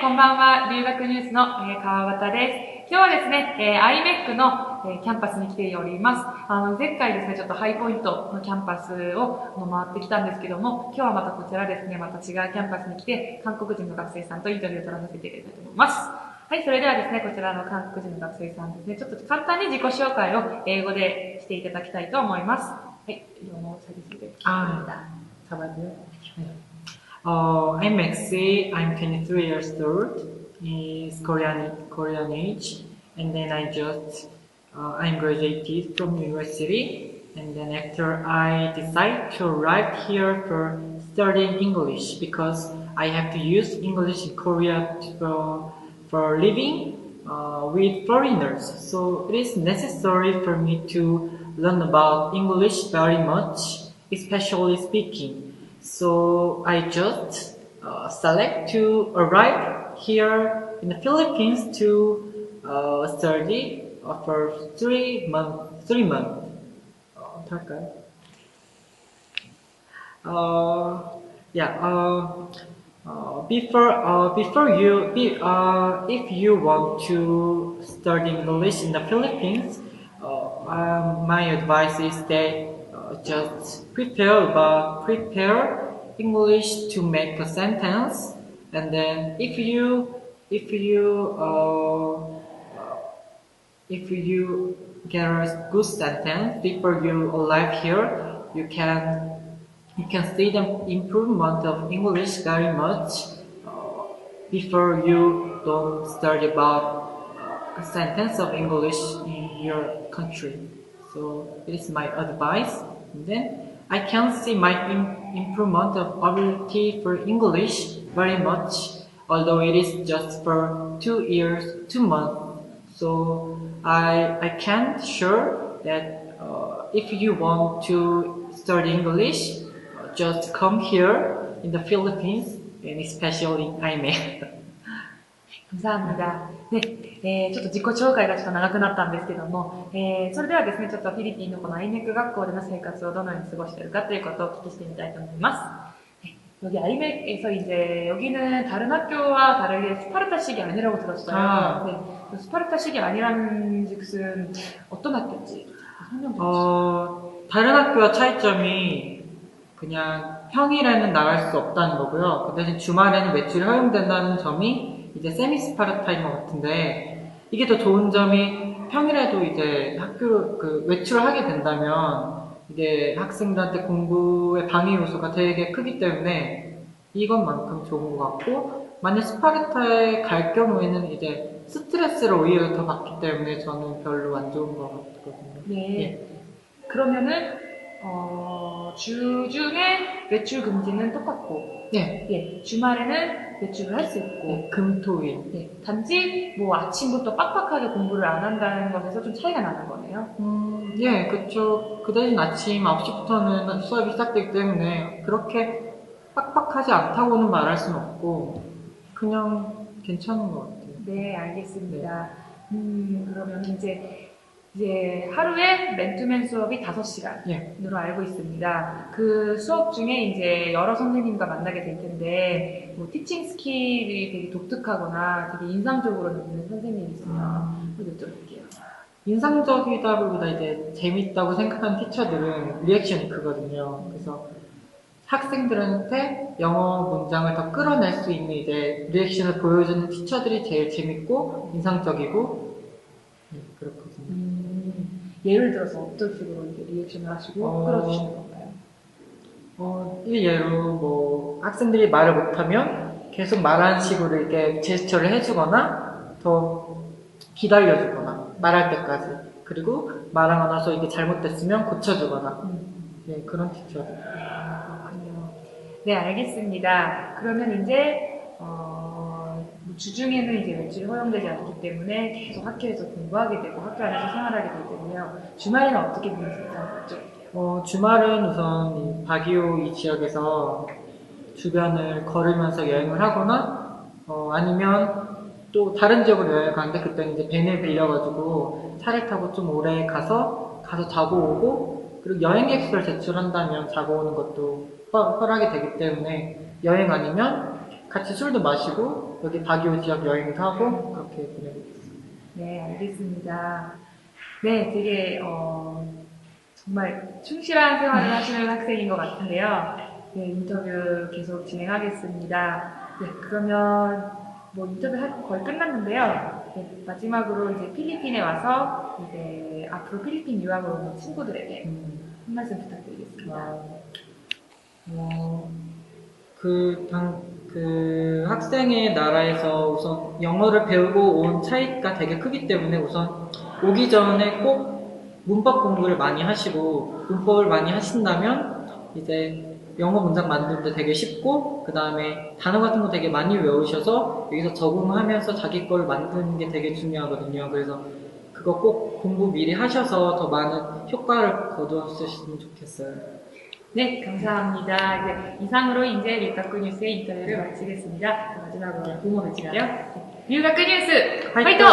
こんばんは。留学ニュースの、川端です。今日はですね、IMEC の、キャンパスに来ております。前回ですね、ちょっとハイポイントのキャンパスを回ってきたんですけども、今日はまたこちらですね、また違うキャンパスに来て、韓国人の学生さんとインタビューを取らせていただきたいと思います。はい、それではですね、こちらの韓国人の学生さんですね、ちょっと簡単に自己紹介を英語でしていただきたいと思います。はい、どうも、さぎすで。I'm Maxi. I'm 23 years old. Is Korean age, and then I'm graduated from university, and then after I decide to arrive here for studying English because I have to use English in Korea for living with foreigners. So it is necessary for me to learn about English very much, especially speaking. So I just select to arrive here in the Philippines to study for 3 months. 3 months. 어떡할까요? Yeah. If you want to study English in the Philippines, my advice is that just prepare English to make a sentence, and then if you get a good sentence before you arrive here, you can see the improvement of English very much before you don't study about a sentence of English in your country. So it is my advice. And then I can see my improvement of ability for English very much, although it is just for 2 months. So I can sure that if you want to study English, just come here in the Philippines, and especially in IME. 감사합니다. 네, ちょっと自己紹介がちょっと長くなったんですけども、それではですね、ちょっとフィリピンのこのIMEC学校での生活をどのように過ごしているかということをお聞きしてみたいと思います. 여기 아이맥에서 이제 여기는 다른 학교와 다르게 스파르타식이 아니라고 들었어요. 네, 스파르타식이 아니라는 즉슨 어떤 학교인지 설명 좀 해주세요. 다른 학교와 차이점이 그냥 평일에는 나갈 수 없다는 거고요. 그 대신 주말에는 외출이 허용된다는 점이 이제 세미 스파르타인 것 같은데, 이게 더 좋은 점이 평일에도 이제 외출을 하게 된다면 이게 학생들한테 공부의 방해 요소가 되게 크기 때문에 이것만큼 좋은 것 같고, 만약 스파르타에 갈 경우에는 이제 스트레스를 오히려 더 받기 때문에 저는 별로 안 좋은 것 같거든요. 네. 예. 그러면은 주중에 외출 금지는 똑같고, 네. 예, 주말에는 외출을 할 수 있고, 네, 금토일. 네, 단지 뭐 아침부터 빡빡하게 공부를 안 한다는 것에서 좀 차이가 나는 거네요. 예, 그쵸. 그 대신 아침 9시부터는 수업이 시작되기 때문에 그렇게 빡빡하지 않다고는 말할 수는 없고, 그냥 괜찮은 것 같아요. 네, 알겠습니다. 그러면 이제 하루에 맨투맨 수업이 5시간으로 예. 알고 있습니다. 그 수업 중에 이제 여러 선생님과 만나게 될 텐데, 뭐 티칭 스킬이 되게 독특하거나 되게 인상적으로 느끼는 선생님이 있으면 여쭤볼게요. 인상적이다보다 이제 재밌다고 생각하는 티처들은 리액션이 크거든요. 그래서 학생들한테 영어 문장을 더 끌어낼 수 있는 이제 리액션을 보여주는 티처들이 제일 재밌고 인상적이고, 네, 그렇거든요. 예를 들어서 어떤 식으로 이렇게 리액션을 하시고 끌어주시는 건가요? 예로 뭐 학생들이 말을 못하면 계속 말하는 식으로 이렇게 제스처를 해주거나 더 기다려주거나 말할 때까지, 그리고 말하고 나서 이게 잘못됐으면 고쳐주거나, 네, 그런 티처. 그렇군요. 네, 알겠습니다. 그러면 이제 주중에는 이제 외출이 허용되지 않기 때문에 계속 학교에서 공부하게 되고 학교 안에서 생활하게 되거든요. 주말에는 어떻게 보내실까요? 주말은 우선 이 바기오 이 지역에서 주변을 걸으면서 여행을 하거나, 아니면 또 다른 지역으로 여행을 가는데 그때는 이제 밴을 빌려가지고 차를 타고 좀 오래 가서 자고 오고, 그리고 여행 계획서를 제출한다면 자고 오는 것도 허락이 되기 때문에 여행 아니면 같이 술도 마시고 여기 바기오 지역 여행도 하고 그렇게 보내고 있습니다. 네, 알겠습니다. 네, 되게 정말 충실한 생활을 하시는 학생인 것 같은데요. 네, 인터뷰 계속 진행하겠습니다. 네, 그러면 뭐 인터뷰 거의 끝났는데요. 네, 마지막으로 이제 필리핀에 와서 이제 앞으로 필리핀 유학을 오는 친구들에게 한 말씀 부탁드리겠습니다. 그 학생의 나라에서 우선 영어를 배우고 온 차이가 되게 크기 때문에 우선 오기 전에 꼭 문법 공부를 많이 하시고 문법을 많이 하신다면 이제 영어 문장 만드는데 되게 쉽고 그 다음에 단어 같은 거 되게 많이 외우셔서 여기서 적응하면서 자기 걸 만드는 게 되게 중요하거든요. 그래서 그거 꼭 공부 미리 하셔서 더 많은 효과를 거두었으면 좋겠어요. 네, 감사합니다. 이제 이상으로 이제 류카쿠 뉴스의 인터뷰를 마치겠습니다. 마지막으로 구호 외칠게요. 류카쿠 뉴스 화이팅!